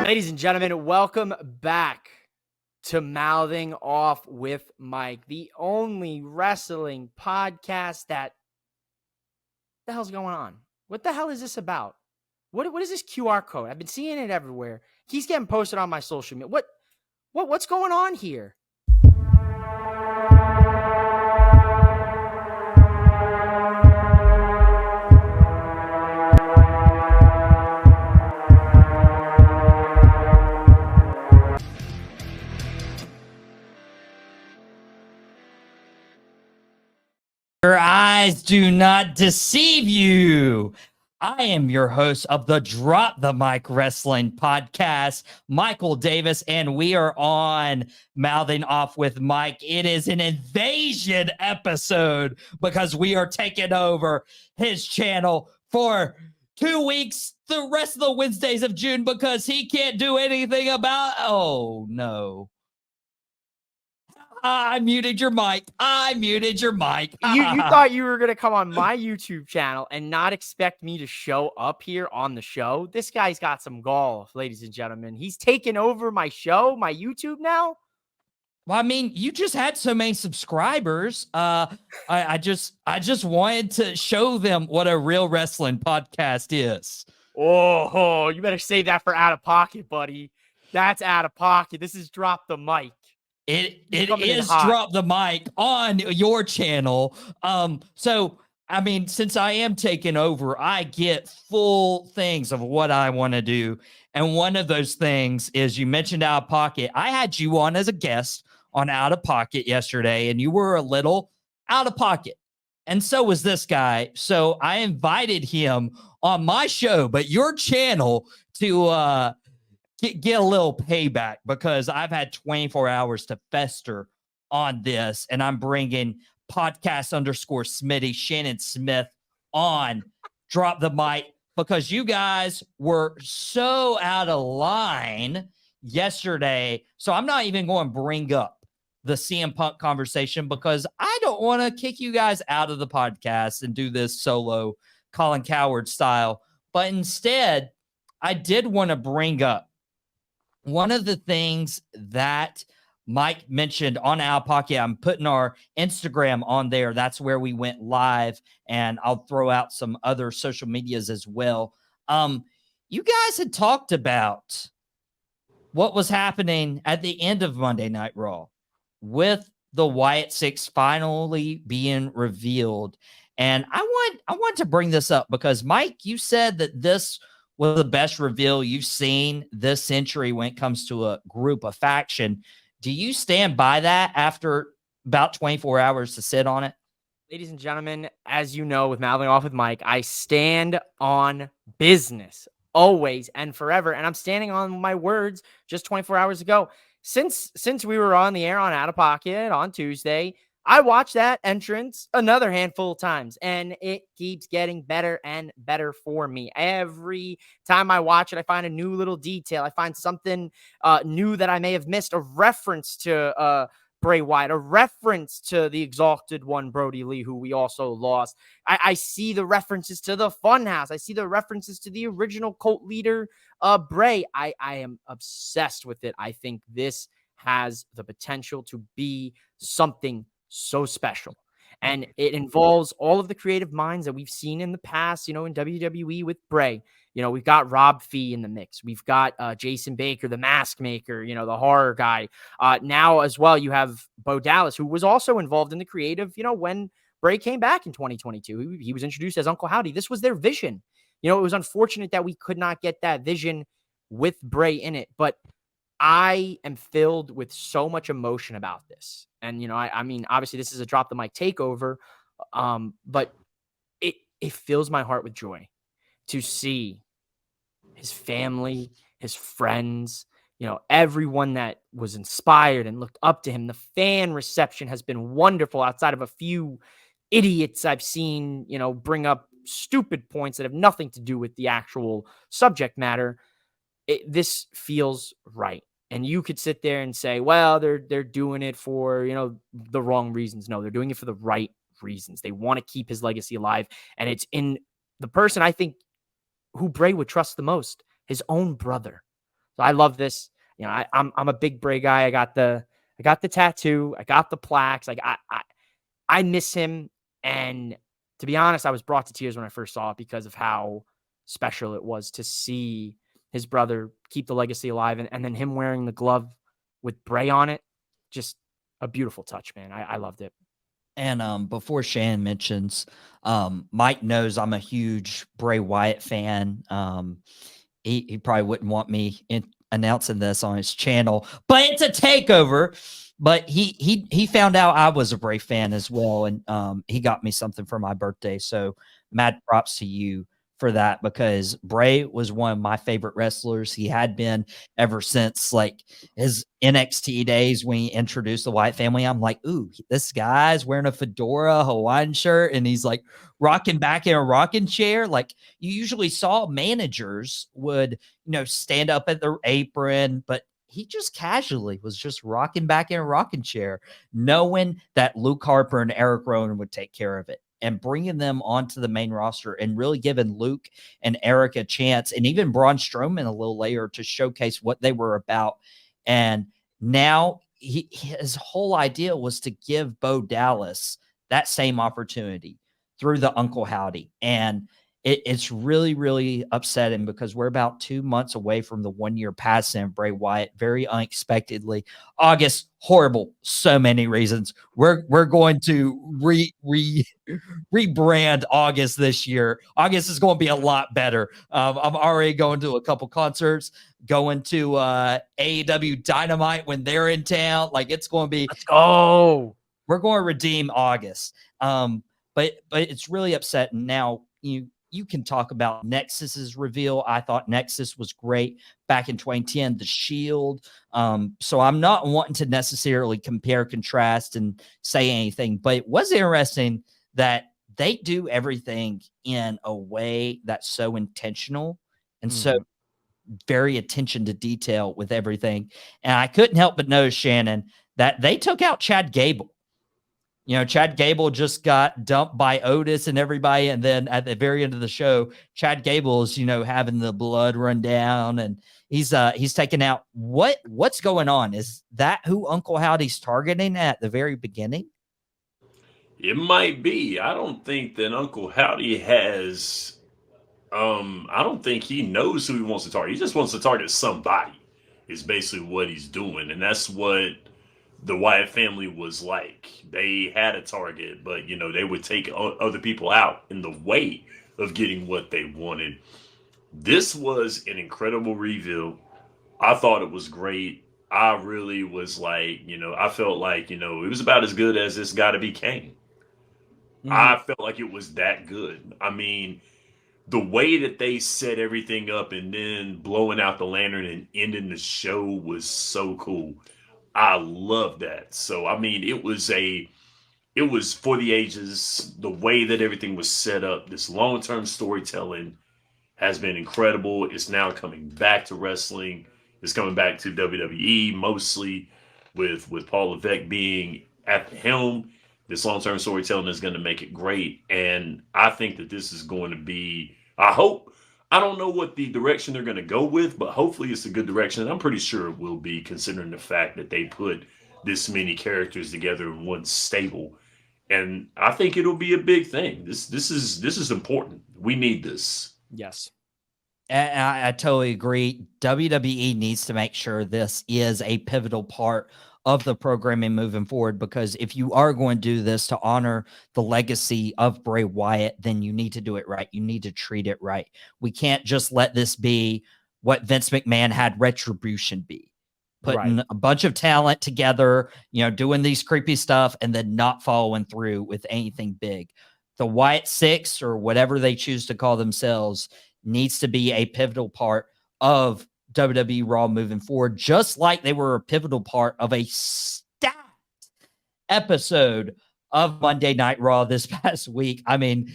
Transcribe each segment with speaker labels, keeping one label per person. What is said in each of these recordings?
Speaker 1: Ladies and gentlemen, welcome back to Mouthing Off with Mike, the only wrestling podcast that the hell's going on? What the hell is this about? What is this QR code? I've been seeing it everywhere. He's getting posted on my social media. What's going on here?
Speaker 2: Your eyes do not deceive you. I am your host of the Drop the Mic Wrestling Podcast, Michael Davis, and we are on Mouthing Off with Mike. It is an invasion episode because we are taking over his channel for 2 weeks, the rest of the Wednesdays of June, because he can't do anything about, oh no. I muted your mic.
Speaker 1: You thought you were going to come on my YouTube channel and not expect me to show up here on the show? This guy's got some gall, ladies and gentlemen. He's taken over my show, my YouTube now.
Speaker 2: Well, I mean, you just had so many subscribers. I just wanted to show them what a real wrestling podcast is.
Speaker 1: Oh, you better save that for out of pocket, buddy. That's out of pocket. This is Drop the Mic.
Speaker 2: It is Drop the Mic on your channel. So, I mean, since I am taking over, I get full things of what I want to do. And one of those things is, you mentioned Out of Pocket. I had you on as a guest on Out of Pocket yesterday, and you were a little out of pocket. And so was this guy. So I invited him on my show, but your channel, to get a little payback, because I've had 24 hours to fester on this, and I'm bringing podcast_Smitty, Shannon Smith, on Drop the Mic, because you guys were so out of line yesterday. So I'm not even going to bring up the CM Punk conversation, because I don't want to kick you guys out of the podcast and do this solo Colin Coward style. But instead, I did want to bring up one of the things that Mike mentioned on Out of Pocket. I'm putting our Instagram on there. That's where we went live, and I'll throw out some other social medias as well. You guys had talked about what was happening at the end of Monday Night Raw with the Wyatt Six finally being revealed. And I want to bring this up because, Mike, you said that this was the best reveal you've seen this century when it comes to a group, a faction. Do you stand by that after about 24 hours to sit on it?
Speaker 1: Ladies and gentlemen, as you know, with Mouthing Off with Mike, I stand on business always and forever. And I'm standing on my words just 24 hours ago. Since we were on the air on Out of Pocket on Tuesday, I watched that entrance another handful of times, and it keeps getting better and better for me. Every time I watch it, I find a new little detail. I find something new that I may have missed, a reference to Bray Wyatt, a reference to the Exalted One, Brody Lee, who we also lost. I see the references to the Funhouse. I see the references to the original cult leader, Bray. I am obsessed with it. I think this has the potential to be something so special. And it involves all of the creative minds that we've seen in the past, in WWE with Bray. We've got Rob Fee in the mix. We've got Jason Baker, the mask maker, the horror guy. Now as well, you have Bo Dallas, who was also involved in the creative, when Bray came back in 2022. He was introduced as Uncle Howdy. This was their vision. It was unfortunate that we could not get that vision with Bray in it, but I am filled with so much emotion about this. And, I mean, obviously this is a Drop the Mic takeover, but it fills my heart with joy to see his family, his friends, everyone that was inspired and looked up to him. The fan reception has been wonderful, outside of a few idiots I've seen, bring up stupid points that have nothing to do with the actual subject matter. This feels right. And you could sit there and say, well, they're doing it for, the wrong reasons. No, they're doing it for the right reasons. They want to keep his legacy alive. And it's in the person, I think, who Bray would trust the most, his own brother. So I love this. You know, I'm a big Bray guy. I got the tattoo. I got the plaques. Like I miss him. And to be honest, I was brought to tears when I first saw it because of how special it was to see his brother keep the legacy alive, and then him wearing the glove with Bray on it. Just a beautiful touch, man. I loved it.
Speaker 2: And before Shannon mentions, Mike knows I'm a huge Bray Wyatt fan. He probably wouldn't want me announcing this on his channel, but it's a takeover. But he found out I was a Bray fan as well, and he got me something for my birthday. So mad props to you for that, because Bray was one of my favorite wrestlers. He had been ever since like his NXT days when he introduced the Wyatt family. I'm like, ooh, this guy's wearing a fedora, Hawaiian shirt, and he's like rocking back in a rocking chair. Like, you usually saw managers would, stand up at their apron, but he just casually was just rocking back in a rocking chair, knowing that Luke Harper and Eric Rowan would take care of it, and bringing them onto the main roster and really giving Luke and Eric a chance, and even Braun Strowman a little later, to showcase what they were about. And now his whole idea was to give Bo Dallas that same opportunity through the Uncle Howdy. And it's really, really upsetting, because we're about 2 months away from the 1 year passing of Bray Wyatt, very unexpectedly. August, horrible, so many reasons. We're going to rebrand August this year. August is going to be a lot better. I'm already going to a couple concerts, going to AEW Dynamite when they're in town. Like, it's going to be,
Speaker 1: let's go.
Speaker 2: We're going to redeem August. But it's really upsetting. Now, you can talk about Nexus's reveal. I thought Nexus was great back in 2010, the Shield. So I'm not wanting to necessarily compare, contrast, and say anything, but it was interesting that they do everything in a way that's so intentional and so very attention to detail with everything. And I couldn't help but notice, Shannon, that they took out Chad Gable. Chad Gable just got dumped by Otis and everybody. And then at the very end of the show, Chad Gable is, having the blood run down, and he's taken out. What's going on? Is that who Uncle Howdy's targeting at the very beginning?
Speaker 3: It might be. I don't think that Uncle Howdy has, I don't think he knows who he wants to target. He just wants to target somebody, is basically what he's doing. And that's what the Wyatt family was like. They had a target, but they would take other people out in the way of getting what they wanted. This was an incredible reveal. I thought it was great. I really was like, I felt like, it was about as good as this gotta be Kane. I felt like it was that good. I mean, the way that they set everything up and then blowing out the lantern and ending the show was so cool. I love that. So, I mean, it was for the ages. The way that everything was set up, this long-term storytelling has been incredible. It's now coming back to wrestling. It's coming back to WWE, mostly with Paul Levesque being at the helm. This long-term storytelling is going to make it great. And I think that this is going to be, I don't know what the direction they're going to go with, but hopefully it's a good direction. I'm pretty sure it will be, considering the fact that they put this many characters together in one stable. And I think it'll be a big thing. This is important. We need this.
Speaker 1: Yes.
Speaker 2: And I totally agree. WWE needs to make sure this is a pivotal part of the programming moving forward, because if you are going to do this to honor the legacy of Bray Wyatt, then you need to do it right. You need to treat it right. We can't just let this be what Vince McMahon had Retribution be. Putting a bunch of talent together, doing these creepy stuff, and then not following through with anything big. The Wyatt Six, or whatever they choose to call themselves, needs to be a pivotal part of WWE Raw moving forward, just like they were a pivotal part of a stacked episode of Monday Night Raw this past week. I mean,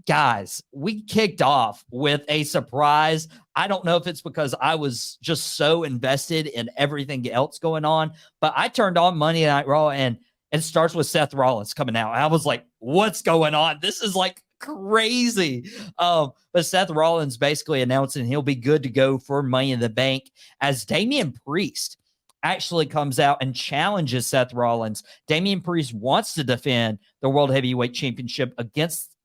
Speaker 2: guys, we kicked off with a surprise. I don't know if it's because I was just so invested in everything else going on, but I turned on Monday Night Raw and it starts with Seth Rollins coming out. I was like, what's going on? This is like crazy. But Seth Rollins basically announcing he'll be good to go for Money in the Bank as Damian Priest actually comes out and challenges Seth Rollins. Damian Priest wants to defend the World Heavyweight Championship against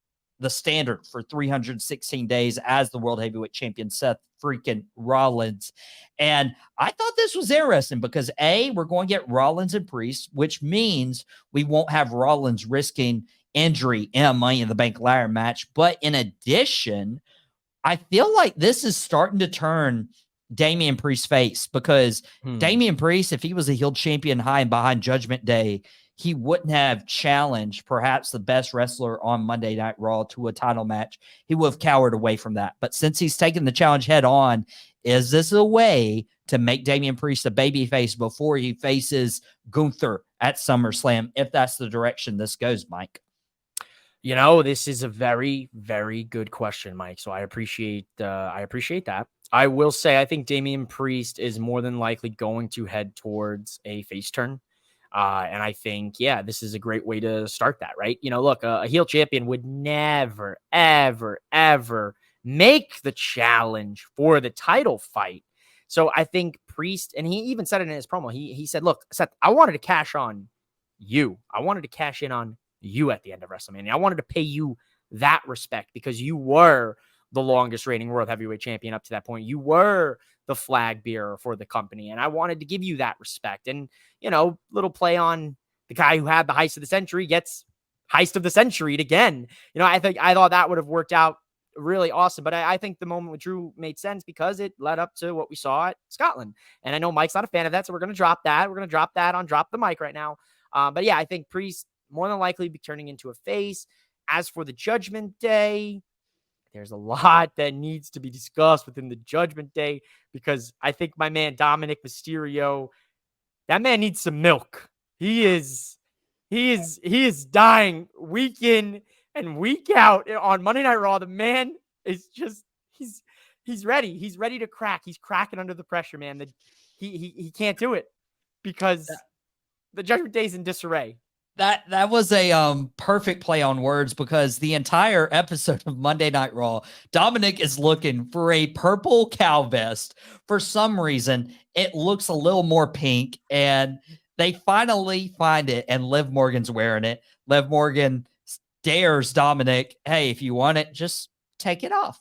Speaker 2: the Standard for 316 days as the World Heavyweight Champion, Seth freaking Rollins. And I thought this was interesting because we're going to get Rollins and Priest, which means we won't have Rollins risking injury in a Money in the Bank ladder match. But in addition, I feel like this is starting to turn Damian Priest's face because Damian Priest, if he was a heel champion high and behind Judgment Day, he wouldn't have challenged perhaps the best wrestler on Monday Night Raw to a title match. He would have cowered away from that. But since he's taken the challenge head on, is this a way to make Damian Priest a babyface before he faces Gunther at SummerSlam, if that's the direction this goes, Mike?
Speaker 1: You know, this is a very, very good question, Mike. So I appreciate that. I will say I think Damian Priest is more than likely going to head towards a face turn. And I think, this is a great way to start that, right? You know, look, a heel champion would never, ever, ever make the challenge for the title fight. So I think Priest, and he even said it in his promo, he said, look, Seth, I wanted to cash on you. I wanted to cash in on you at the end of WrestleMania. I wanted to pay you that respect because you were the longest reigning world heavyweight champion up to that point. You were the flag bearer for the company, and I wanted to give you that respect. And, you know, little play on the guy who had the heist of the century gets heist of the century again. You know, I thought that would have worked out really awesome. But I think the moment with Drew made sense because it led up to what we saw at Scotland. And I know Mike's not a fan of that, so we're going to drop that. We're going to drop that on Drop the Mic right now. But yeah, I think Priest more than likely be turning into a face. As for the Judgment Day, there's a lot that needs to be discussed within the Judgment Day because I think my man Dominic Mysterio, that man needs some milk. He is dying week in and week out on Monday Night Raw. The man is just he's ready. He's ready to crack. He's cracking under the pressure, man. He can't do it because the Judgment Day is in disarray.
Speaker 2: That was a perfect play on words because the entire episode of Monday Night Raw, Dominic is looking for a purple cow vest. For some reason, it looks a little more pink, and they finally find it, and Liv Morgan's wearing it. Liv Morgan dares Dominic, hey, if you want it, just take it off.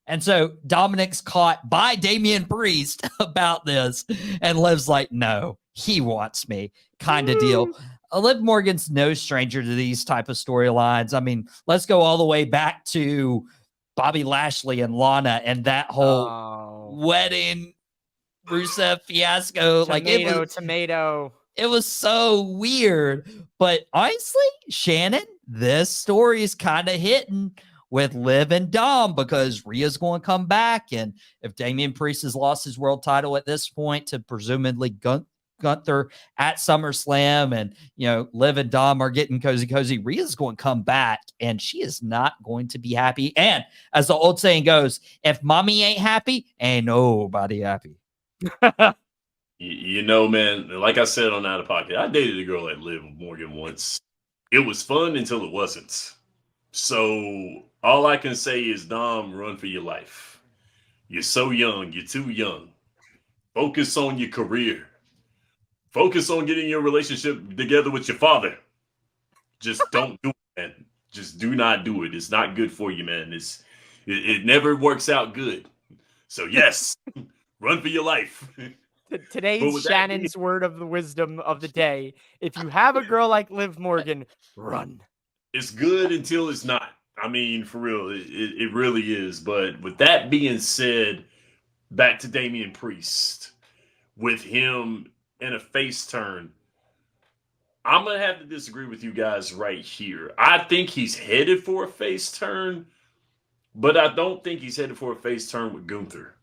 Speaker 2: And so Dominic's caught by Damian Priest about this, and Liv's like, no, he wants me, kind of deal. Liv Morgan's no stranger to these type of storylines. I mean, let's go all the way back to Bobby Lashley and Lana and that whole wedding Rusev fiasco.
Speaker 1: Tomato.
Speaker 2: It was so weird. But honestly, Shannon, this story is kind of hitting with Liv and Dom because Rhea's going to come back. And if Damian Priest has lost his world title at this point to presumably Gunther at SummerSlam, and you know, Liv and Dom are getting cozy. Rhea's going to come back, and she is not going to be happy. And as the old saying goes, if mommy ain't happy, ain't nobody happy.
Speaker 3: You know, man, like I said on Out of Pocket, I dated a girl like Liv Morgan once. It was fun until it wasn't. So all I can say is, Dom, run for your life. You're so young. You're too young. Focus on your career. Focus on getting your relationship together with your father. Just don't do it, man. Just do not do it. It's not good for you, man. It never works out good. So yes, run for your life.
Speaker 1: Today's Shannon's word of the wisdom of the day. If you have a girl like Liv Morgan, run.
Speaker 3: It's good until it's not. I mean, for real, it really is. But with that being said, back to Damian Priest. With him in a face turn, I'm going to have to disagree with you guys right here. I think he's headed for a face turn, but I don't think he's headed for a face turn with Gunther.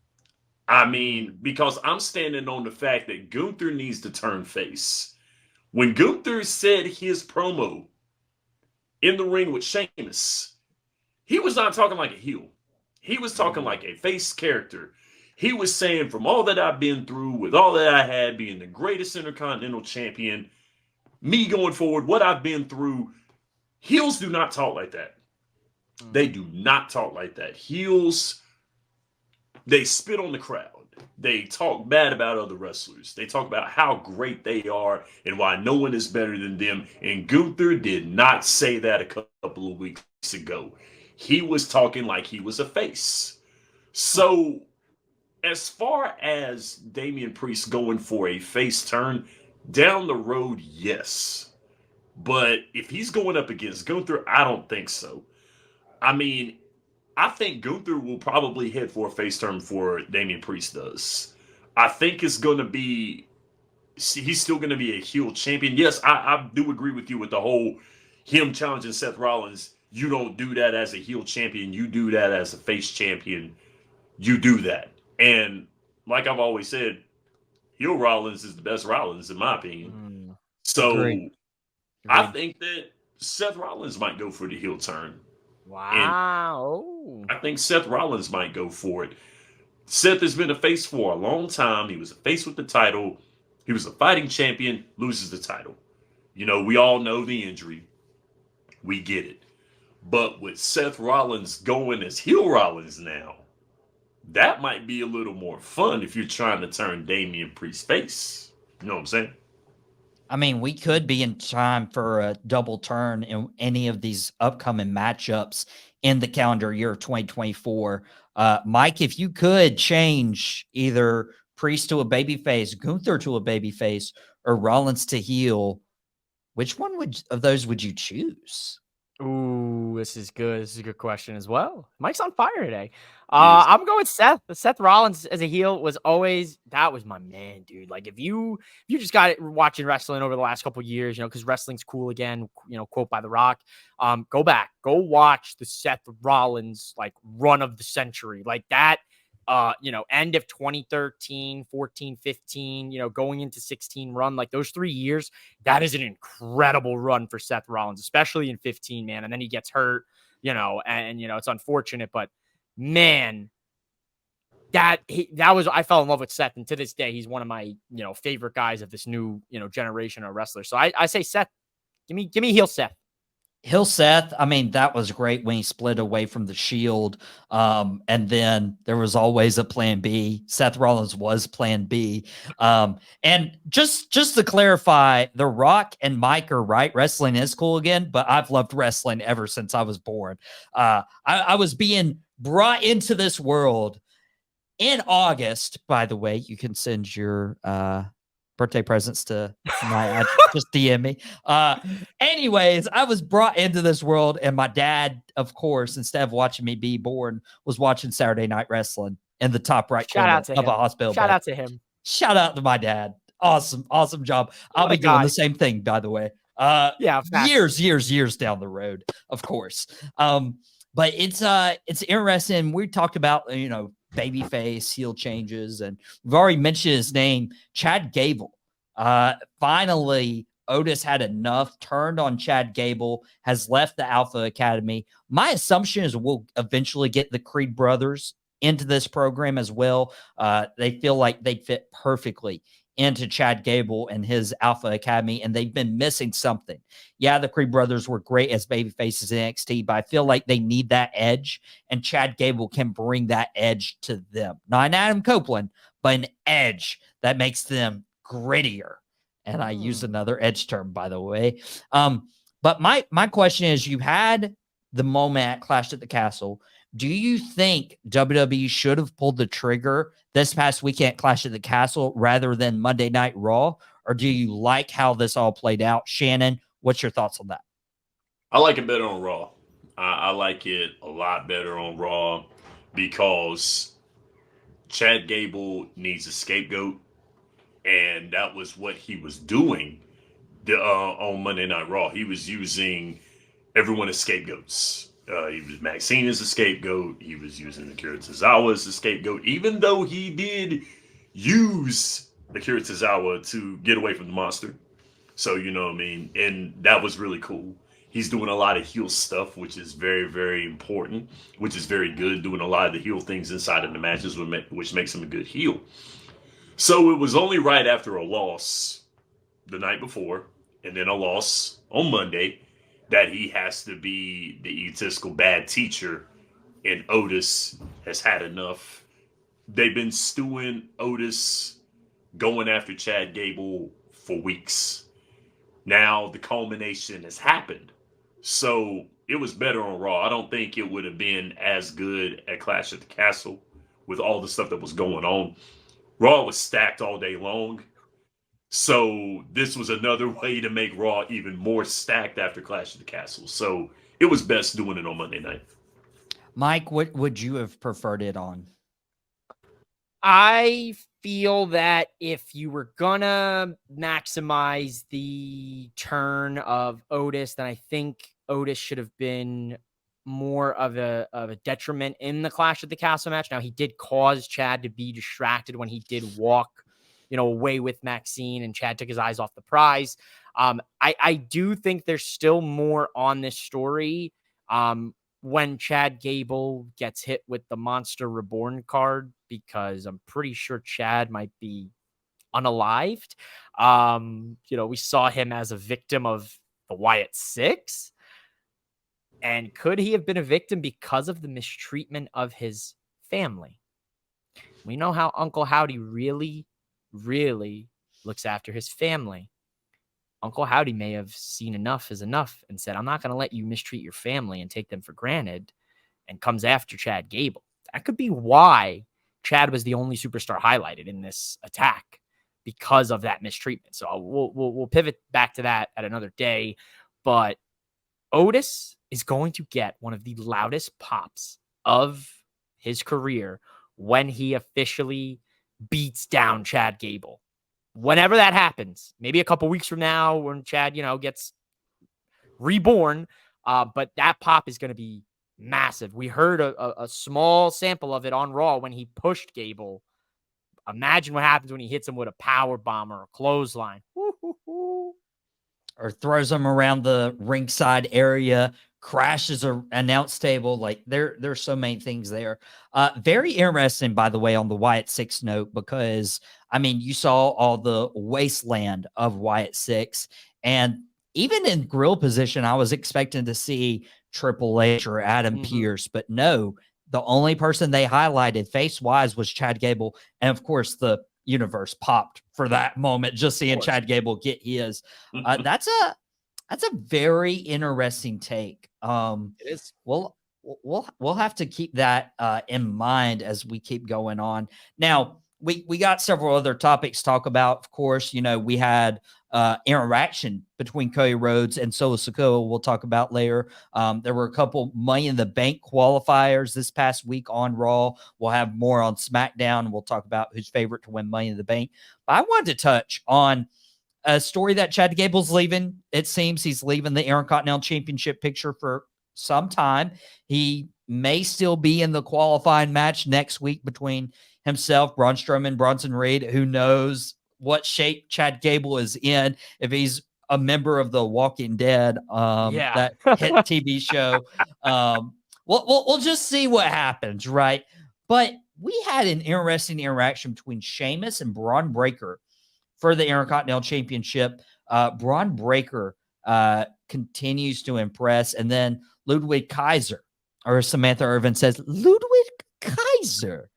Speaker 3: I mean, because I'm standing on the fact that Gunther needs to turn face. When Gunther said his promo in the ring with Sheamus, he was not talking like a heel. He was talking like a face character. He was saying, from all that I've been through, with all that I had, being the greatest Intercontinental Champion, me going forward, what I've been through, heels do not talk like that. They do not talk like that. Heels, they spit on the crowd. They talk bad about other wrestlers. They talk about how great they are and why no one is better than them. And Gunther did not say that a couple of weeks ago. He was talking like he was a face. So, as far as Damian Priest going for a face turn, down the road, yes. But if he's going up against Gunther, I don't think so. I mean, I think Gunther will probably head for a face turn before Damian Priest does. I think it's going to be, he's still going to be a heel champion. Yes, I do agree with you with the whole him challenging Seth Rollins. You don't do that as a heel champion. You do that as a face champion. You do that. And like I've always said, heel Rollins is the best Rollins, in my opinion. So
Speaker 2: Agreed.
Speaker 3: I think that Seth Rollins might go for the heel turn.
Speaker 1: Wow.
Speaker 3: And I think Seth Rollins might go for it. Seth has been a face for a long time. He was a face with the title. He was a fighting champion, loses the title. You know, we all know the injury. We get it. But with Seth Rollins going as heel Rollins now, that might be a little more fun if you're trying to turn Damian Priest face. You know what I'm saying?
Speaker 2: I mean, we could be in time for a double turn in any of these upcoming matchups in the calendar year of 2024. Mike, if you could change either Priest to a babyface, Gunther to a babyface, or Rollins to heel, which one of those would you choose?
Speaker 1: Ooh, this is good. This is a good question as well. Mike's on fire today. I'm going with Seth. Seth Rollins as a heel was always, that was my man, dude. Like if you just got it watching wrestling over the last couple of years, you know, because wrestling's cool again, you know, quote by The Rock. Go back, go watch the Seth Rollins like run of the century, like that. You know, end of 2013, 14, 15, you know, going into 16 run, like those 3 years, that is an incredible run for Seth Rollins, especially in 15, man. And then he gets hurt, you know, and you know, it's unfortunate, but man, that was, I fell in love with Seth. And to this day, he's one of my, you know, favorite guys of this new, you know, generation of wrestlers. So I say Seth, give me heel Seth.
Speaker 2: Hill Seth, I mean, that was great when he split away from the Shield. And then there was always a plan B. Seth Rollins was plan B. And just to clarify, The Rock and Mike are right. Wrestling is cool again, but I've loved wrestling ever since I was born. I was being brought into this world in August, by the way. You can send your birthday presents to my just DM me. Anyways, I was brought into this world, and my dad, of course, instead of watching me be born, was watching Saturday Night Wrestling in the top right corner of a hospital.
Speaker 1: Shout out to him.
Speaker 2: Shout out to my dad. Awesome job. I'll be doing the same thing, by the way.
Speaker 1: Yeah,
Speaker 2: years down the road, of course. But it's interesting. We talked about, you know, babyface heel changes, and we've already mentioned his name, Chad Gable. Finally, Otis had enough, turned on Chad Gable, has left the Alpha Academy. My assumption is we'll eventually get the Creed brothers into this program as well. They feel like they'd fit perfectly into Chad Gable and his Alpha Academy, and they've been missing something. Yeah, the Creed brothers were great as baby faces in NXT, but I feel like they need that edge, and Chad Gable can bring that edge to them. Not an Adam Copeland, but an edge that makes them grittier. And I use another edge term, by the way. But my question is, you had the moment at Clash at the Castle. Do you think WWE should have pulled the trigger this past weekend at Clash at the Castle rather than Monday Night Raw? Or do you like how this all played out? Shannon, what's your thoughts on that?
Speaker 3: I like it better on Raw. I like it a lot better on Raw because Chad Gable needs a scapegoat, and that was what he was doing on Monday Night Raw. He was using everyone as scapegoats. He was Maxine as a scapegoat. He was using Akira Tozawa as a scapegoat, even though he did use Akira Tozawa to get away from the monster. So, you know what I mean? And that was really cool. He's doing a lot of heel stuff, which is very, very important, which is very good, doing a lot of the heel things inside of the matches, which makes him a good heel. So it was only right after a loss the night before, and then a loss on Monday, that he has to be the egotistical bad teacher, and Otis has had enough. They've been stewing Otis going after Chad Gable for weeks. Now the culmination has happened. So it was better on Raw. I don't think it would have been as good at Clash at the Castle with all the stuff that was going on. Raw was stacked all day long. So this was another way to make Raw even more stacked after Clash of the Castle. So it was best doing it on Monday night.
Speaker 2: Mike, what would you have preferred it on?
Speaker 1: I feel that if you were gonna maximize the turn of Otis, then I think Otis should have been more of a detriment in the Clash of the Castle match. Now, he did cause Chad to be distracted when he did walk, away with Maxine, and Chad took his eyes off the prize. I do think there's still more on this story. When Chad Gable gets hit with the Monster Reborn card, because I'm pretty sure Chad might be unalived. We saw him as a victim of the Wyatt Six. And could he have been a victim because of the mistreatment of his family? We know how Uncle Howdy really, really looks after his family. Uncle Howdy may have seen enough is enough and said, I'm not going to let you mistreat your family and take them for granted, and comes after Chad Gable. That could be why Chad was the only superstar highlighted in this attack, because of that mistreatment. So we'll pivot back to that at another day. But Otis is going to get one of the loudest pops of his career when he officially beats down Chad Gable. Whenever that happens, maybe a couple weeks from now when Chad, gets reborn, but that pop is going to be massive. We heard a small sample of it on Raw when he pushed Gable. Imagine what happens when he hits him with a power bomb or a clothesline.
Speaker 2: Or throws him around the ringside area, crashes an announce table. Like there's so many things there. Very interesting, by the way, on the Wyatt Six note, because you saw all the wasteland of Wyatt Six, and even in grill position, I was expecting to see Triple H or Adam Pearce, but no, the only person they highlighted face wise was Chad Gable. And of course, the universe popped for that moment, just seeing Chad Gable get his. That's a very interesting take.
Speaker 1: It is.
Speaker 2: We'll have to keep that in mind as we keep going on. Now, we got several other topics to talk about. Of course, we had interaction between Cody Rhodes and Solo Sikoa. We'll talk about later. There were a couple Money in the Bank qualifiers this past week on Raw. We'll have more on SmackDown. We'll talk about who's favorite to win Money in the Bank. But I wanted to touch on a story that Chad Gable's leaving. It seems he's leaving the Intercontinental Championship picture for some time. He may still be in the qualifying match next week between himself, Braun Strowman, Bronson Reed. Who knows what shape Chad Gable is in, if he's a member of the Walking Dead, that hit TV show. We'll just see what happens, right? But we had an interesting interaction between Sheamus and Braun Breaker for the Intercontinental Championship. Braun Breaker continues to impress, and then Ludwig Kaiser, or Samantha Irvin says, Ludwig Kaiser.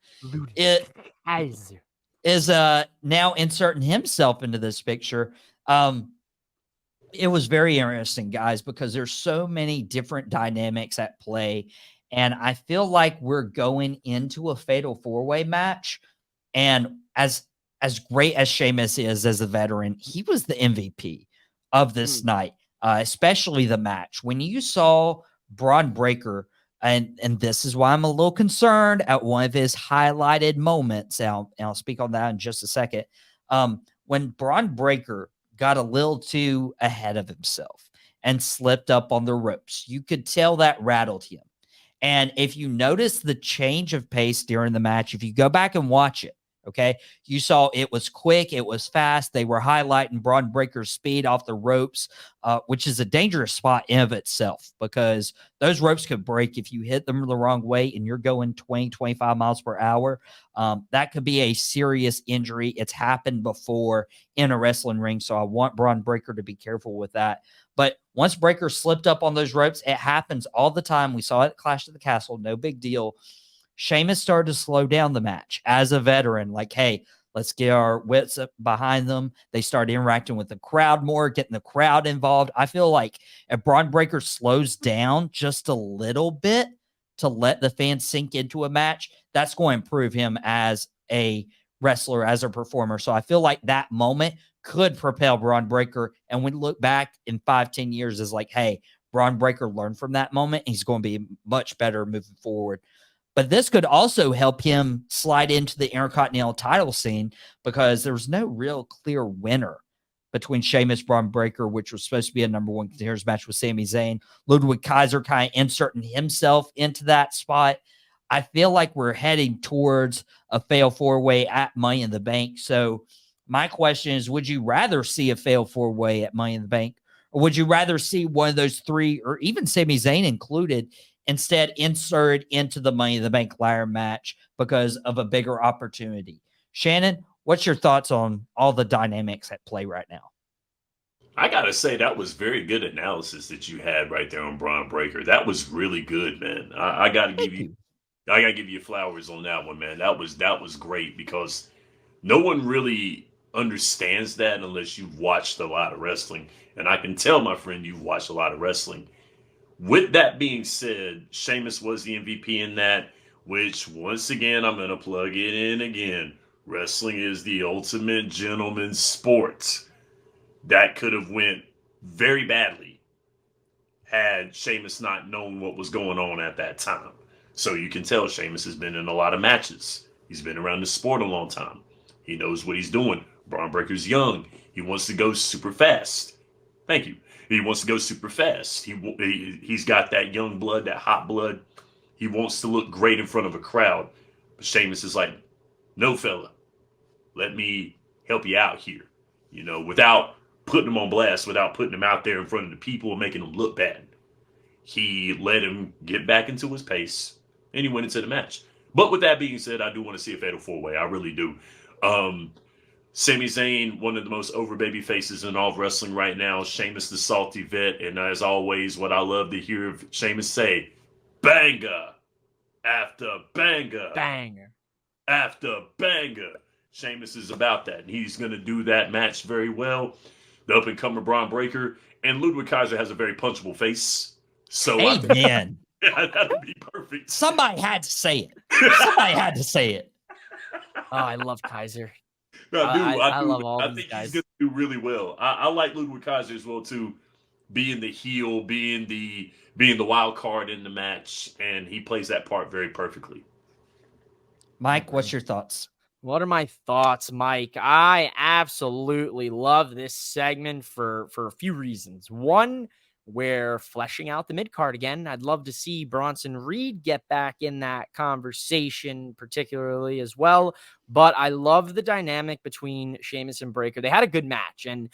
Speaker 1: Kaiser
Speaker 2: is now inserting himself into this picture. It was very interesting, guys, because there's so many different dynamics at play. And I feel like we're going into a fatal four-way match. And as great as Sheamus is as a veteran, he was the MVP of this night, especially the match. When you saw Braun Breaker, and this is why I'm a little concerned at one of his highlighted moments. And I'll speak on that in just a second. When Braun Breaker got a little too ahead of himself and slipped up on the ropes, you could tell that rattled him. And if you notice the change of pace during the match, if you go back and watch it, Okay. You saw it was quick. It was fast. They were highlighting Braun Breaker's speed off the ropes, which is a dangerous spot in of itself because those ropes could break if you hit them the wrong way and you're going 20, 25 miles per hour. That could be a serious injury. It's happened before in a wrestling ring. So I want Braun Breaker to be careful with that. But once Breaker slipped up on those ropes, it happens all the time. We saw it at Clash of the Castle. No big deal. Sheamus started to slow down the match as a veteran. Like, hey, let's get our wits up behind them. They started interacting with the crowd more, getting the crowd involved. I feel like if Braun Breaker slows down just a little bit to let the fans sink into a match, that's going to improve him as a wrestler, as a performer. So I feel like that moment could propel Braun Breaker. And when we look back in 5-10 years, is like, hey, Braun Breaker learned from that moment. He's going to be much better moving forward. But this could also help him slide into the Intercontinental title scene because there was no real clear winner between Sheamus, Braun Breaker, which was supposed to be a number one contenders match with Sami Zayn. Ludwig Kaiser kind of inserting himself into that spot. I feel like we're heading towards a fail four-way at Money in the Bank. So my question is, would you rather see a fail four-way at Money in the Bank, or would you rather see one of those three, or even Sami Zayn included, instead insert into the Money in the Bank ladder match because of a bigger opportunity? Shannon, what's your thoughts on all the dynamics at play right now?
Speaker 3: I gotta say that was very good analysis that you had right there on Braun Breaker. That was really good, man. I gotta give you, I gotta give you flowers on that one, man. That was great because no one really understands that unless you've watched a lot of wrestling. And I can tell, my friend, you've watched a lot of wrestling. With that being said, Sheamus was the MVP in that, which once again, I'm going to plug it in again. Wrestling is the ultimate gentleman's sport. That could have went very badly had Sheamus not known what was going on at that time. So you can tell Sheamus has been in a lot of matches. He's been around the sport a long time. He knows what he's doing. Braun Breaker's young. He wants to go super fast. Thank you. He wants to go super fast. He's got that young blood, that hot blood. He wants to look great in front of a crowd. But Sheamus is like, no, fella, let me help you out here. You know, without putting him on blast, without putting him out there in front of the people and making him look bad. He let him get back into his pace, and he went into the match. But with that being said, I do want to see a fatal four-way. I really do. Sami Zayn, one of the most over baby faces in all of wrestling right now. Sheamus, the salty vet. And as always, what I love to hear of Sheamus say, banger after banger.
Speaker 1: Banger.
Speaker 3: After banger. Sheamus is about that. And he's going to do that match very well. The up-and-comer Braun Breaker. And Ludwig Kaiser has a very punchable face. So
Speaker 2: Amen.
Speaker 3: That'd be perfect.
Speaker 2: Somebody had to say it. Somebody had to say it.
Speaker 1: Oh, I love Kaiser.
Speaker 3: I do.
Speaker 1: love all
Speaker 3: I
Speaker 1: these
Speaker 3: think
Speaker 1: guys.
Speaker 3: he's going to do really well. I like Ludwig Kaiser as well too, being the heel, being the wild card in the match, and he plays that part very perfectly.
Speaker 2: Mike, what's your thoughts?
Speaker 1: What are my thoughts, Mike? I absolutely love this segment for a few reasons. One, we're fleshing out the mid-card again. I'd love to see Bronson Reed get back in that conversation, particularly as well. But I love the dynamic between Sheamus and Breaker. They had a good match. And,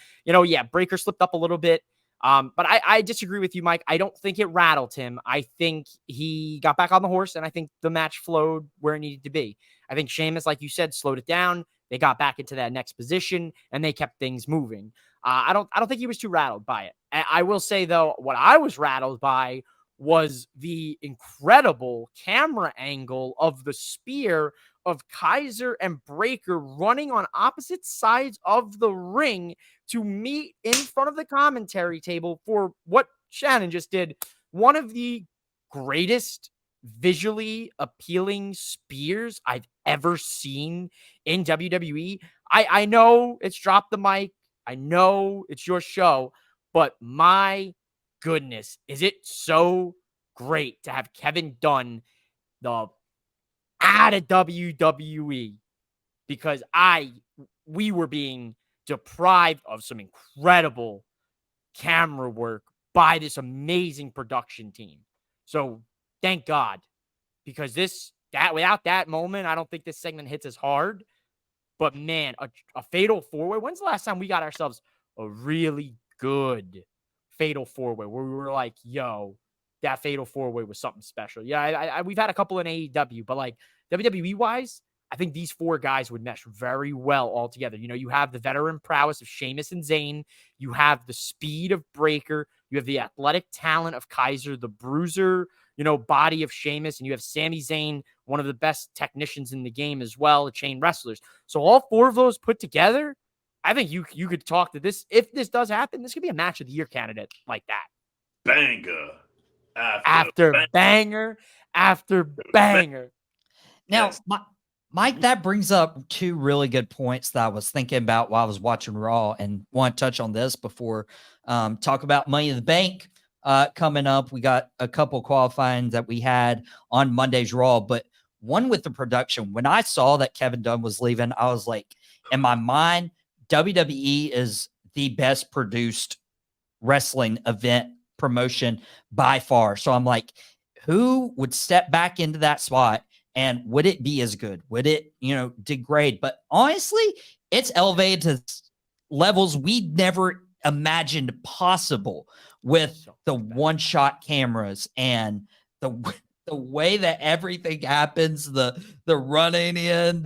Speaker 1: Breaker slipped up a little bit. But I disagree with you, Mike. I don't think it rattled him. I think he got back on the horse, and I think the match flowed where it needed to be. I think Sheamus, like you said, slowed it down. They got back into that next position, and they kept things moving. I don't think he was too rattled by it. I will say, though, what I was rattled by was the incredible camera angle of the spear of Kaiser and Breaker running on opposite sides of the ring to meet in front of the commentary table for what Shannon just did. One of the greatest visually appealing spears I've ever seen in WWE. I know it's Drop the Mic. I know it's your show, but my goodness, is it so great to have Kevin Dunn out of WWE, because we were being deprived of some incredible camera work by this amazing production team. So thank God, because without that moment, I don't think this segment hits as hard. But man, a fatal 4-way. When's the last time we got ourselves a really good fatal 4-way where we were like, yo, that fatal 4-way was something special? Yeah, we've had a couple in AEW, but like WWE wise, I think these 4 guys would mesh very well all together. You know, you have the veteran prowess of Sheamus and Zayn. You have the speed of Breaker. You have the athletic talent of Kaiser, the bruiser, you know, body of Sheamus. And you have Sami Zayn, one of the best technicians in the game as well, the chain wrestlers. So all 4 of those put together, I think you could talk to this. If this does happen, this could be a match of the year candidate like that.
Speaker 3: Banger.
Speaker 1: After banger. After banger.
Speaker 2: Now,
Speaker 3: Yes.
Speaker 2: Mike, that brings up 2 really good points that I was thinking about while I was watching Raw, and want to touch on this before talk about Money in the Bank coming up. We got a couple qualifying that we had on Monday's Raw, but one with the production. When I saw that Kevin Dunn was leaving, I was like, in my mind, WWE is the best produced wrestling event promotion by far. So I'm like, who would step back into that spot? And would it be as good? Would it, degrade? But honestly, it's elevated to levels we never imagined possible with the one-shot cameras and the way that everything happens, the running in,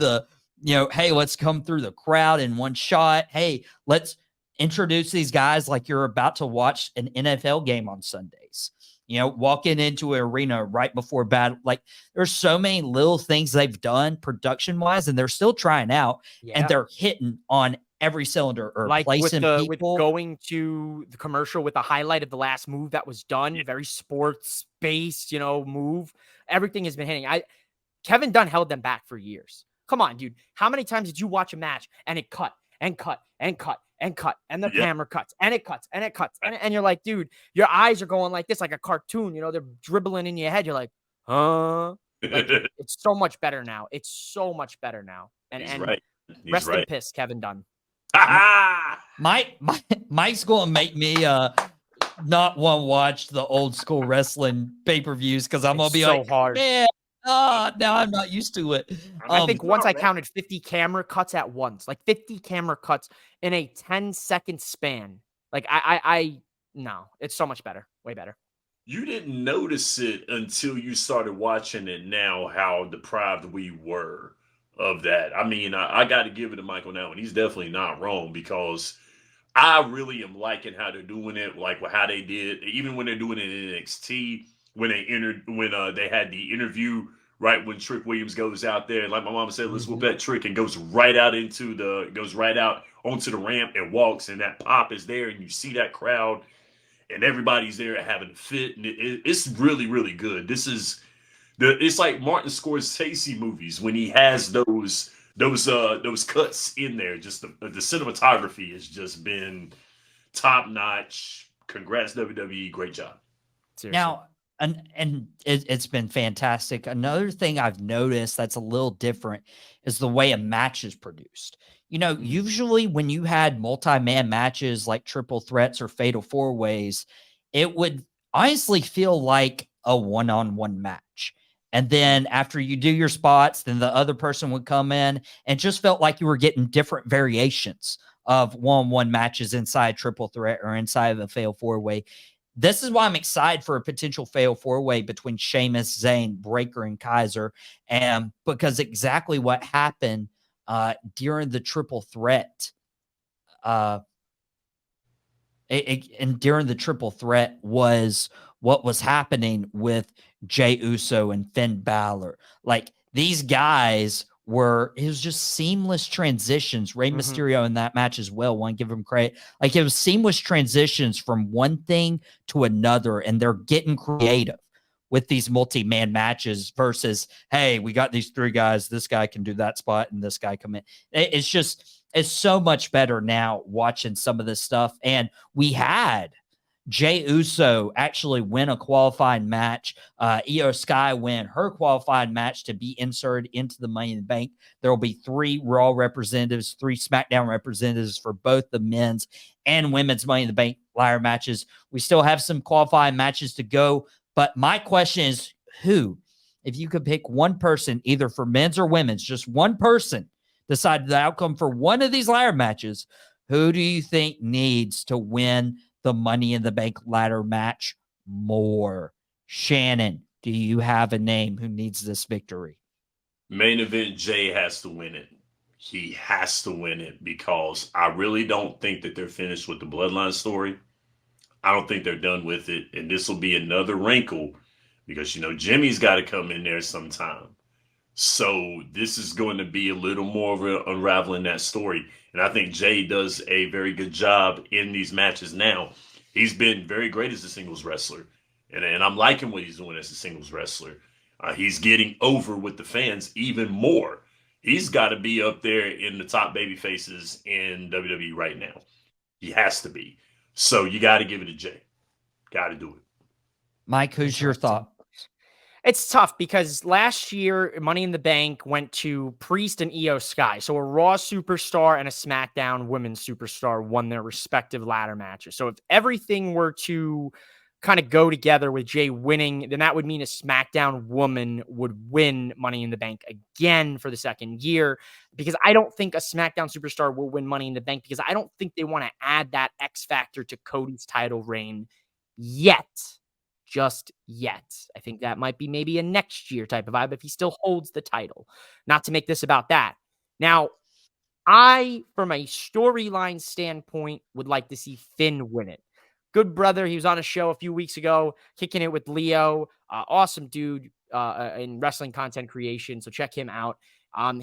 Speaker 2: hey, let's come through the crowd in one shot. Hey, let's introduce these guys like you're about to watch an NFL game on Sundays. Walking into an arena right before battle. Like, there's so many little things they've done production wise, and they're still trying out, and they're hitting on every cylinder, or
Speaker 1: like
Speaker 2: placing people.
Speaker 1: With going to the commercial with the highlight of the last move that was done, very sports based, move. Everything has been hitting. Kevin Dunn held them back for years. Come on, dude. How many times did you watch a match and it cut and cut and cut and cut, and the camera cuts, and it cuts, and it cuts, and you're like, dude, your eyes are going like this, like a cartoon, they're dribbling in your head. You're like, huh? Like, it's so much better now. It's so much better now. And
Speaker 3: right.
Speaker 1: Rest in piss, Kevin Dunn.
Speaker 2: Mike's going to make me not want to watch the old school wrestling pay-per-views, because I'm going to be so like, hard. Man, now I'm not used to it.
Speaker 1: I think once I counted 50 camera cuts at once, like 50 camera cuts in a 10-second span. Like, no, it's so much better. Way better.
Speaker 3: You didn't notice it until you started watching it now, how deprived we were of that. I mean, I got to give it to Michael now, and he's definitely not wrong, because I really am liking how they're doing it, like how they did, even when they're doing it in NXT, when they had the interview, right when Trick Williams goes out there, like my mama said, let's whoop that Trick, and goes right out onto the ramp and walks, and that pop is there, and you see that crowd, and everybody's there having a fit, and it's really, really good. It's like Martin Scorsese movies when he has those cuts in there. Just the cinematography has just been top notch. Congrats, WWE, great job.
Speaker 2: Seriously. Now, and it's been fantastic. Another thing I've noticed that's a little different is the way a match is produced. Usually when you had multi-man matches like triple threats or fatal 4-ways, it would honestly feel like a one-on-one match. And then after you do your spots, then the other person would come in, and just felt like you were getting different variations of one-on-one matches inside triple threat or inside of a fatal 4-way. This is why I'm excited for a potential fatal 4-way between Sheamus, Zayn, Breaker, and Kaiser. And because exactly what happened during the triple threat, and during the triple threat was what was happening with Jey Uso and Finn Balor. Like, these guys it was just seamless transitions. Rey Mysterio in that match as well. Want to give him credit. Like, it was seamless transitions from one thing to another, and they're getting creative with these multi-man matches versus, hey, we got these 3 guys. This guy can do that spot, and this guy come in. It's so much better now watching some of this stuff. And we had Jey Uso actually win a qualifying match. Io Sky win her qualifying match to be inserted into the Money in the Bank. There will be 3 Raw representatives, 3 SmackDown representatives for both the men's and women's Money in the Bank ladder matches. We still have some qualifying matches to go, but my question is, who, if you could pick one person, either for men's or women's, just one person decide the outcome for one of these ladder matches, who do you think needs to win the Money in the Bank ladder match more? Shannon, do you have a name who needs this victory?
Speaker 3: Main event, Jay has to win it. He has to win it because I really don't think that they're finished with the Bloodline story. I don't think they're done with it. And this will be another wrinkle because, Jimmy's got to come in there sometime. So this is going to be a little more of unraveling that story. And I think Jay does a very good job in these matches now. He's been very great as a singles wrestler. And I'm liking what he's doing as a singles wrestler. He's getting over with the fans even more. He's got to be up there in the top baby faces in WWE right now. He has to be. So you got to give it to Jay. Got to do it.
Speaker 2: Mike, who's your thought?
Speaker 1: It's tough because last year, Money in the Bank went to Priest and Io Sky. So a Raw superstar and a SmackDown women's superstar won their respective ladder matches. So if everything were to kind of go together with Jay winning, then that would mean a SmackDown woman would win Money in the Bank again for the second year, because I don't think a SmackDown superstar will win Money in the Bank, because I don't think they want to add that X factor to Cody's title reign yet. Just yet. I think that might be maybe a next year type of vibe if he still holds the title. Not to make this about that. Now, I, from a storyline standpoint, would like to see Finn win it. Good brother. He was on a show a few weeks ago, kicking it with Leo. Awesome dude in wrestling content creation. So check him out.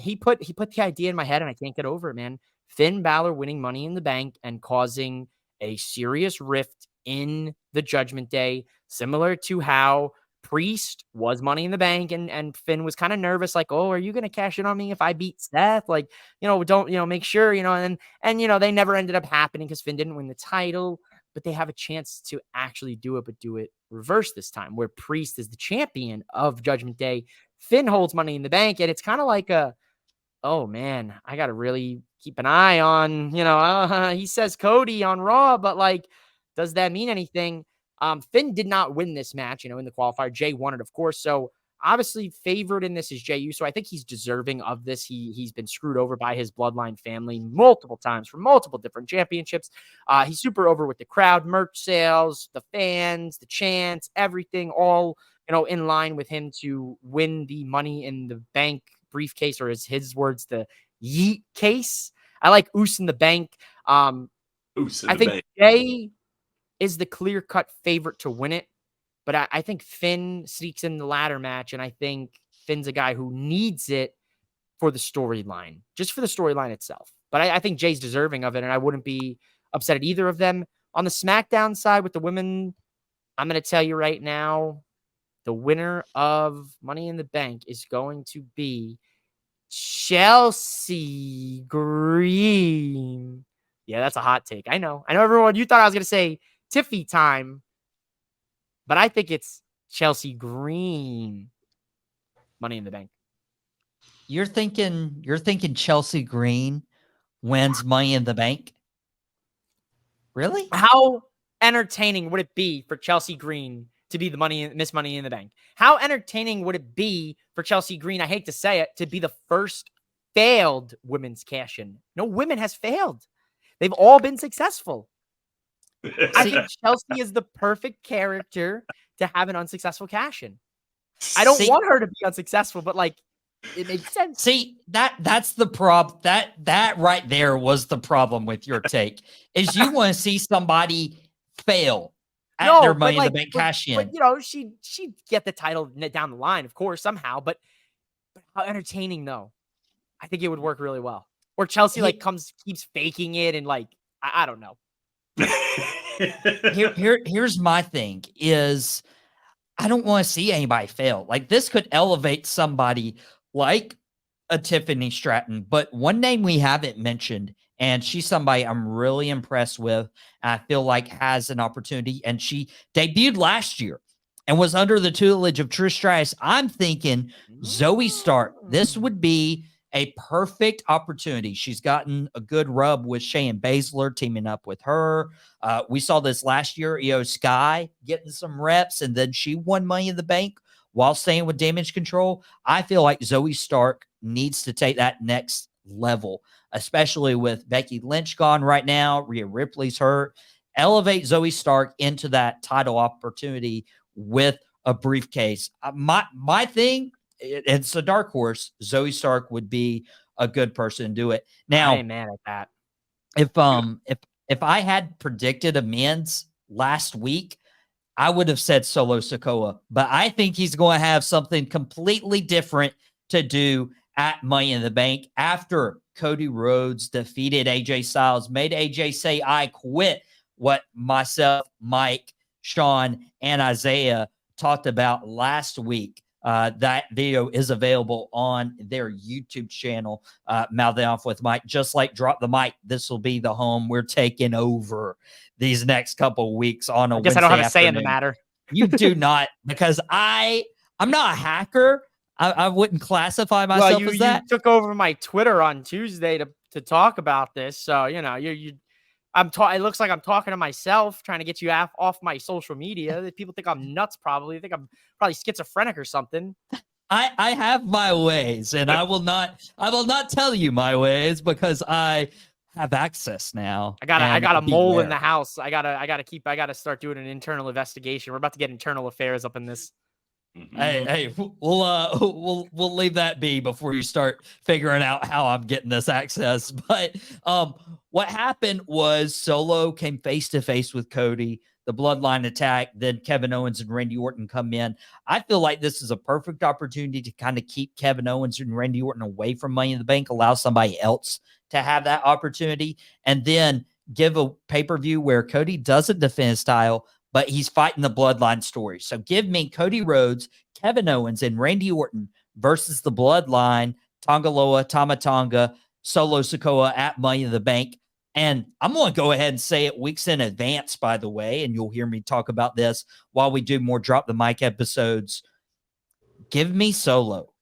Speaker 1: He put the idea in my head, and I can't get over it, man. Finn Balor winning Money in the Bank and causing a serious rift in the Judgment Day, similar to how Priest was Money in the Bank and Finn was kind of nervous, like, oh, are you going to cash in on me if I beat Seth? Like, don't, make sure, and they never ended up happening because Finn didn't win the title, but they have a chance to actually do it, but do it reverse this time, where Priest is the champion of Judgment Day. Finn holds Money in the Bank, and it's kind of like oh man, I got to really keep an eye on, he says Cody on Raw, but like, does that mean anything? Finn did not win this match, in the qualifier. Jay won it, of course. So obviously favored in this is Jey Uso. I think he's deserving of this. He's been screwed over by his Bloodline family multiple times for multiple different championships. He's super over with the crowd, merch sales, the fans, the chants, everything, all, in line with him to win the Money in the Bank briefcase, or as his words, the yeet case. I like Oos in the Bank. I think Jay is the clear-cut favorite to win it, but I think Finn sneaks in the ladder match, and I think Finn's a guy who needs it for the storyline, just for the storyline itself. But I think Jay's deserving of it, and I wouldn't be upset at either of them. On the SmackDown side with the women, I'm going to tell you right now, the winner of Money in the Bank is going to be Chelsea Green. Yeah, that's a hot take. I know everyone, you thought I was going to say Tiffy time, but I think it's Chelsea Green Money in the Bank.
Speaker 2: You're thinking Chelsea Green wins Money in the Bank? Really?
Speaker 1: How entertaining would it be for Chelsea Green to be the Miss Money in the Bank? How entertaining would it be for Chelsea Green, I hate to say it, to be the first failed women's cash-in? No women has failed. They've all been successful. I think Chelsea is the perfect character to have an unsuccessful cash-in. I don't want her to be unsuccessful, but like, it makes sense.
Speaker 2: See, that's the problem. That right there was the problem with your take, is you want to see somebody fail at their Money in the Bank cash-in.
Speaker 1: But she'd get the title down the line, of course, somehow. But how entertaining, though. I think it would work really well. Or Chelsea keeps faking it, and like, I don't know.
Speaker 2: Here's my thing is, I don't want to see anybody fail. Like, this could elevate somebody like a Tiffany Stratton, but one name we haven't mentioned, and she's somebody I'm really impressed with, and I feel like has an opportunity, and she debuted last year and was under the tutelage of Trish Stratus. I'm thinking Zoe Stark. This would be a perfect opportunity. She's gotten a good rub with Shayna Baszler, teaming up with her. We saw this last year, Io Sky getting some reps, and then she won Money in the Bank while staying with Damage Control. I feel like Zoe Stark needs to take that next level, especially with Becky Lynch gone right now. Rhea Ripley's hurt. Elevate Zoe Stark into that title opportunity with a briefcase. My thing, it's a dark horse. Zoe Stark would be a good person to do it. Now,
Speaker 1: I ain't mad at
Speaker 2: that. If I had predicted a men's last week, I would have said Solo Sikoa, but I think he's going to have something completely different to do at Money in the Bank after Cody Rhodes defeated AJ Styles, made AJ say, "I quit," what myself, Mike, Sean, and Isaiah talked about last week. That video is available on their YouTube channel, Mouthing Off with Mike. Just like Drop the Mic, this will be the home we're taking over these next couple of weeks on a Wednesday
Speaker 1: I guess I don't have a say in the
Speaker 2: afternoon.
Speaker 1: matter.
Speaker 2: You do not, because I'm not a hacker. I wouldn't classify myself as that.
Speaker 1: You took over my Twitter on Tuesday to talk about this, so you know it looks like I'm talking to myself, trying to get you off my social media. People think I'm nuts. Probably think I'm probably schizophrenic or something.
Speaker 2: I have my ways, and I will not tell you my ways because I have access now.
Speaker 1: I got a mole in the house. I gotta start doing an internal investigation. We're about to get internal affairs up in this.
Speaker 2: Hey, we'll leave that be before you start figuring out how I'm getting this access. But what happened was Solo came face to face with Cody, the Bloodline attack, then Kevin Owens and Randy Orton come in. I feel like this is a perfect opportunity to kind of keep Kevin Owens and Randy Orton away from Money in the Bank, allow somebody else to have that opportunity, and then give a pay-per-view where Cody doesn't defend his title, but he's fighting the Bloodline story. So give me Cody Rhodes, Kevin Owens, and Randy Orton versus the Bloodline, Tongaloa, Tama Tonga, Solo Sikoa at Money in the Bank. And I'm going to go ahead and say it weeks in advance, by the way, and you'll hear me talk about this while we do more Drop the Mic episodes. Give me Solo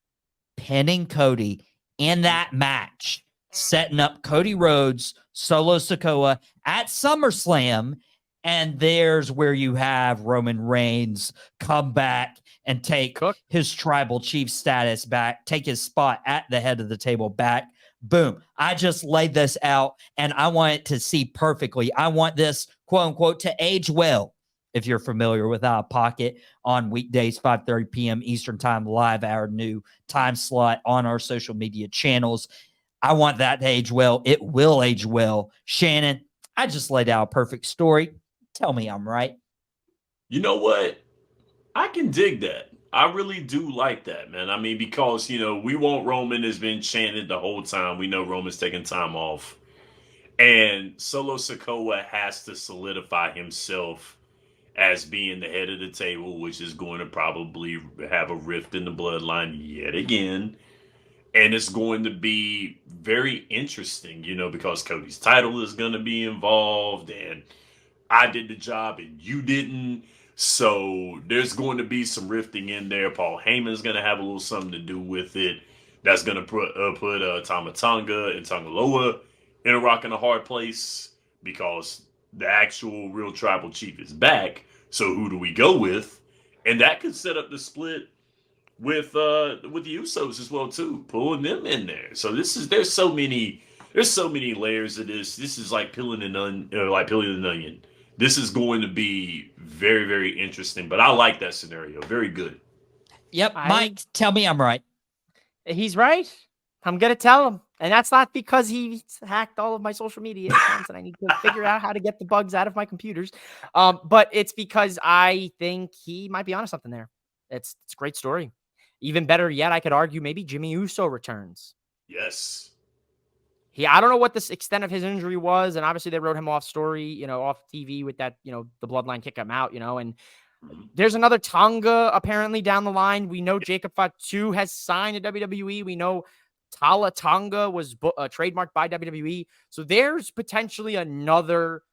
Speaker 2: pinning Cody in that match, setting up Cody Rhodes, Solo Sikoa at SummerSlam. And there's where you have Roman Reigns come back and take his tribal chief status back, take his spot at the head of the table back. Boom. I just laid this out, and I want it to see perfectly. I want this, quote unquote, to age well. If you're familiar with Out of Pocket on weekdays, 5:30 p.m. Eastern Time, live, our new time slot on our social media channels. I want that to age well. It will age well. Shannon, I just laid out a perfect story. Tell me I'm right.
Speaker 3: You know what? I can dig that. I really do like that, man. I mean, because, we want Roman has been chanted the whole time. We know Roman's taking time off. And Solo Sikoa has to solidify himself as being the head of the table, which is going to probably have a rift in the bloodline yet again. And it's going to be very interesting, because Cody's title is going to be involved, and I did the job and you didn't. So there's going to be some rifting in there. Paul Heyman's going to have a little something to do with it. That's going to put Tama Tonga and Tongaloa in a rock and a hard place, because the actual real tribal chief is back. So who do we go with? And that could set up the split with the Usos as well too, pulling them in there. So there's so many layers of this. This is like peeling an onion. This is going to be very, very interesting, but I like that scenario. Very good.
Speaker 2: Yep. Mike, tell me I'm right.
Speaker 1: He's right. I'm going to tell him. And that's not because he hacked all of my social media accounts and I need to figure out how to get the bugs out of my computers. But it's because I think he might be onto something there. It's a great story. Even better yet, I could argue maybe Jimmy Uso returns.
Speaker 3: Yes.
Speaker 1: I don't know what the extent of his injury was, and obviously they wrote him off off TV with that, the Bloodline kick him out, and there's another Tonga apparently down the line. We know Jacob Fatu has signed to WWE. We know Tala Tonga was trademarked by WWE. So there's potentially another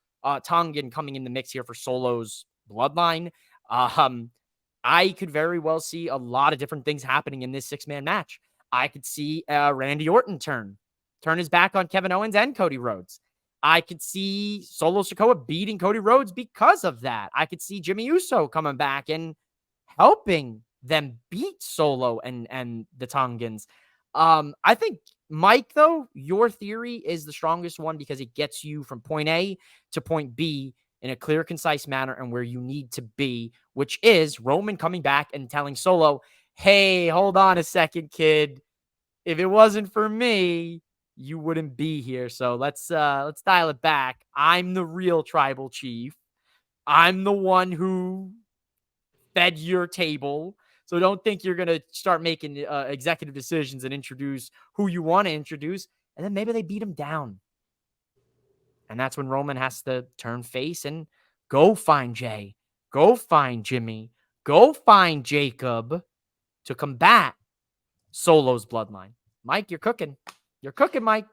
Speaker 1: Tongan coming in the mix here for Solo's Bloodline. I could very well see a lot of different things happening in this 6-man match. I could see Randy Orton turn his back on Kevin Owens and Cody Rhodes. I could see Solo Sikoa beating Cody Rhodes because of that. I could see Jimmy Uso coming back and helping them beat Solo and the Tongans. I think, Mike, though, your theory is the strongest one because it gets you from point A to point B in a clear, concise manner and where you need to be, which is Roman coming back and telling Solo, hey, hold on a second, kid. If it wasn't for me, you wouldn't be here. So let's dial it back. I'm the real tribal chief. I'm the one who fed your table. So don't think you're going to start making executive decisions and introduce who you want to introduce. And then maybe they beat him down. And that's when Roman has to turn face and go find Jay, go find Jimmy, go find Jacob to combat Solo's bloodline. Mike, you're cooking. You're cooking, Mike.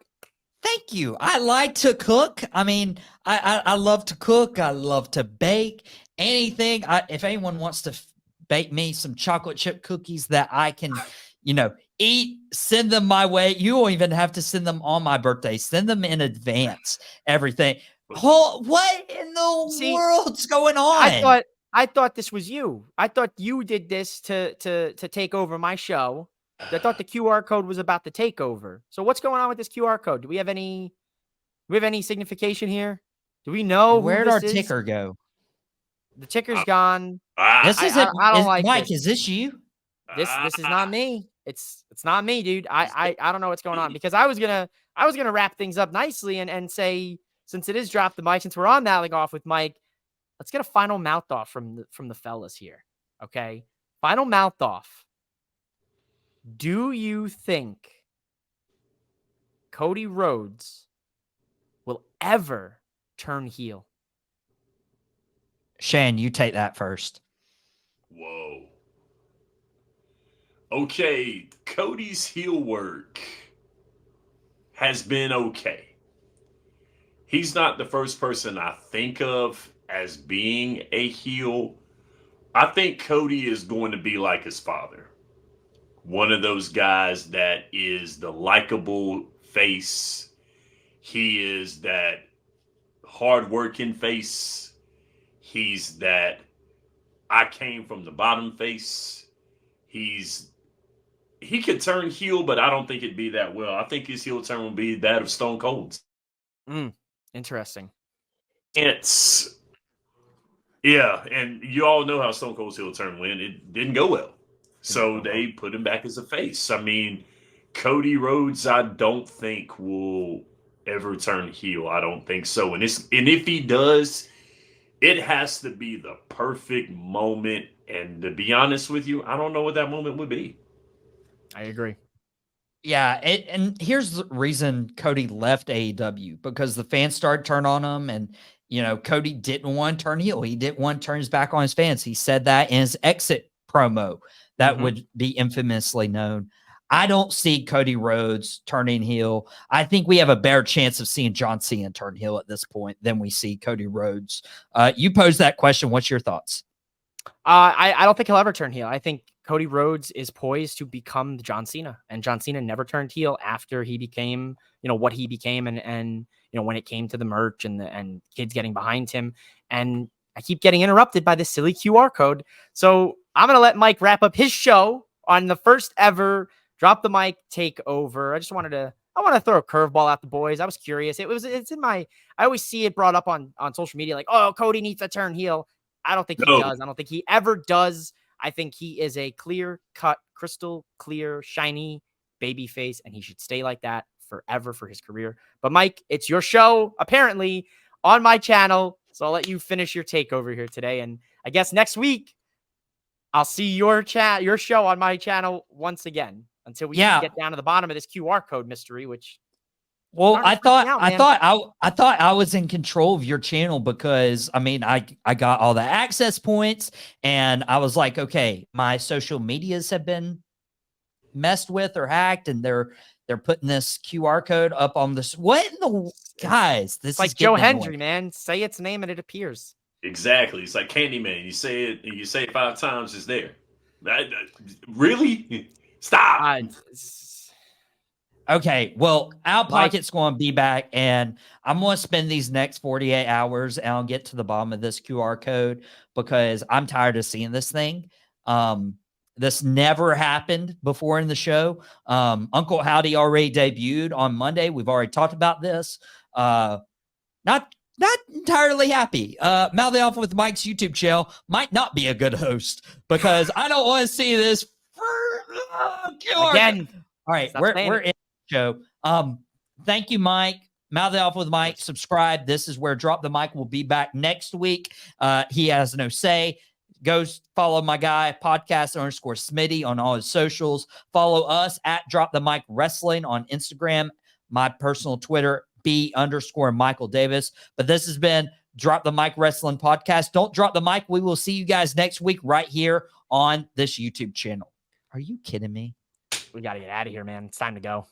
Speaker 2: Thank you. I like to cook. I mean, I love to cook. I love to bake. Anything. If anyone wants to bake me some chocolate chip cookies that I can, eat, send them my way. You don't even have to send them on my birthday. Send them in advance. Everything. What in the world's going on?
Speaker 1: I thought this was you. I thought you did this to take over my show. I thought the QR code was about the takeover. So what's going on with this QR code? Do we have any signification here? Do we know
Speaker 2: where'd our ticker go?
Speaker 1: The ticker's gone.
Speaker 2: This isn't.
Speaker 1: I don't like
Speaker 2: Mike,
Speaker 1: this.
Speaker 2: Is this you?
Speaker 1: This is not me. It's not me, dude. I don't know what's going on because I was gonna wrap things up nicely and say, since it is drop the mic, since we're on that off with Mike, let's get a final mouth off from the fellas here. Okay, final mouth off. Do you think Cody Rhodes will ever turn heel?
Speaker 2: Shan, you take that first.
Speaker 3: Whoa. Okay, Cody's heel work has been okay. He's not the first person I think of as being a heel. I think Cody is going to be like his father. One of those guys that is the likable face. He is that hardworking face. He's that I came from the bottom face. He could turn heel, but I don't think it'd be that well. I think his heel turn will be that of Stone Cold.
Speaker 1: Interesting.
Speaker 3: And you all know how Stone Cold's heel turn went. It didn't go well. So they put him back as a face. I mean, Cody Rhodes, I don't think will ever turn heel. I don't think so. And if he does, it has to be the perfect moment. And to be honest with you, I don't know what that moment would be.
Speaker 1: I agree.
Speaker 2: Yeah, and here's the reason Cody left AEW, because the fans started turning on him, and Cody didn't want to turn heel. He didn't want to turn his back on his fans. He said that in his exit promo that would be infamously known. I don't see Cody Rhodes turning heel. I think we have a better chance of seeing John Cena turn heel at this point than we see Cody Rhodes. You posed that question. What's your thoughts?
Speaker 1: I don't think he'll ever turn heel. I think Cody Rhodes is poised to become John Cena, and John Cena never turned heel after he became, what he became, and when it came to the merch and kids getting behind him. And I keep getting interrupted by this silly QR code. So I'm going to let Mike wrap up his show on the first ever Drop the Mic takeover. I want to throw a curveball at the boys. I was curious. It's in my, I always see it brought up on social media, like, oh, Cody needs to turn heel. I don't think he does. I don't think he ever does. I think he is a clear cut, crystal clear, shiny baby face, and he should stay like that forever for his career. But Mike, it's your show, apparently, on my channel. So I'll let you finish your takeover here today. And I guess next week, I'll see your show on my channel once again until we get down to the bottom of this QR code mystery, which.
Speaker 2: Well, I thought I was in control of your channel because I got all the access points, and I was like, okay, my social medias have been messed with or hacked, and they're putting this QR code up on this. What in the guys? This
Speaker 1: is like Joe Hendry, man. Say its name and it appears.
Speaker 3: Exactly. It's like Candyman. You say it 5 times, it's there. Really? Stop.
Speaker 2: Okay, well, Out Pocket's going to be back, and I'm going to spend these next 48 hours, and I'll get to the bottom of this QR code because I'm tired of seeing this thing. This never happened before in the show. Uncle Howdy already debuted on Monday. We've already talked about this. Not entirely happy. Mouthing Off with Mike's YouTube channel might not be a good host because I don't want to see this
Speaker 1: Again.
Speaker 2: All right, we're in the show. Thank you, Mike. Mouthing Off with Mike. Subscribe. This is where Drop the Mic will be back next week. He has no say. Go follow my guy, podcast_Smitty on all his socials. Follow us at Drop the Mic Wrestling on Instagram. My personal Twitter, B_Michael Davis. But this has been Drop the Mic Wrestling Podcast. Don't drop the mic. We will see you guys next week right here on this YouTube channel. Are you kidding me?
Speaker 1: We got to get out of here, man. It's time to go.